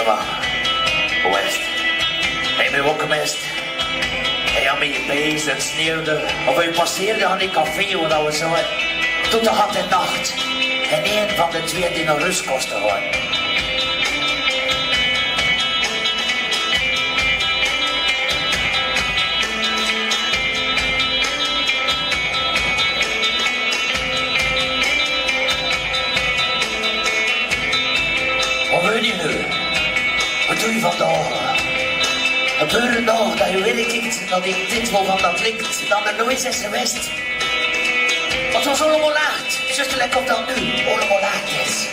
maar. Hoe is het? Hij me wakker mist. Hij had me bezig, het sneeuwde. Of hij passeerde aan die café waar we zaten. Toen had de nacht. En een van de twee die naar rust kostte gaan. Wat wil je nu? Wat doe je vandaag? Het gebeurde nog dat je weer kijkt dat ik dit wel van dat licht dan er nooit is geweest. Het was allemaal laat. Zuster, lekker op dat nu allemaal laat is.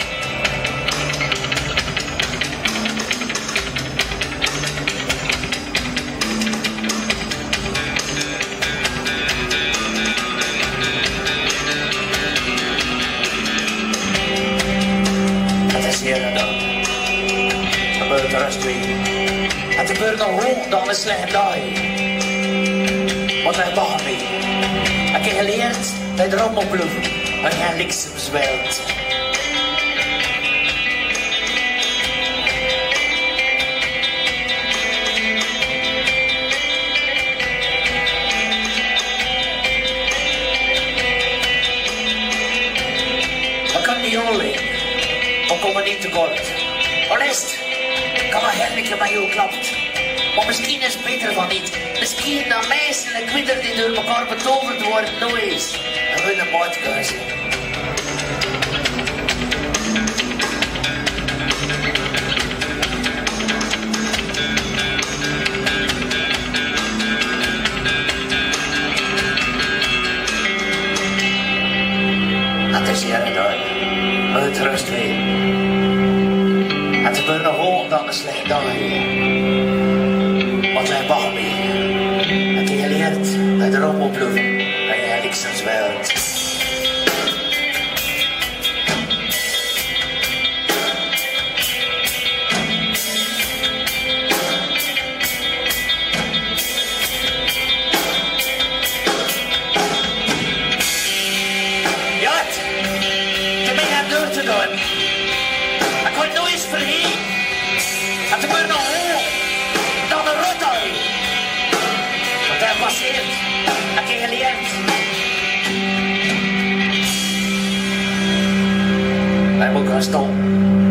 Het is hier en dan. Het gebeurt er rust weer. Het gebeurt nog gewoon dan een slechte dag. Wat wij maken mee. Ik heb geleerd bij de rommelbloemen. En jij niks bezwijlt. We kunnen niet alleen. We komen niet tekort. Alest, kan maar herlijken bij jou klapt. Maar misschien is het beter van niet. Misschien dat meisjes en kwitter die door elkaar betoverd worden nooit. En we een moordkeuze. Het is hier en daar. Het rust weer. Het gebeurt nog gewoon dan een slechte dag. Want wij wachten mee. Ik heb geleerd bij de rommelbloemen. En jij niks als wereld. Het gebeurt nog meer dan de rotte. Want hij passeert. Ik heb geleerd. Wij moeten gaan stoppen.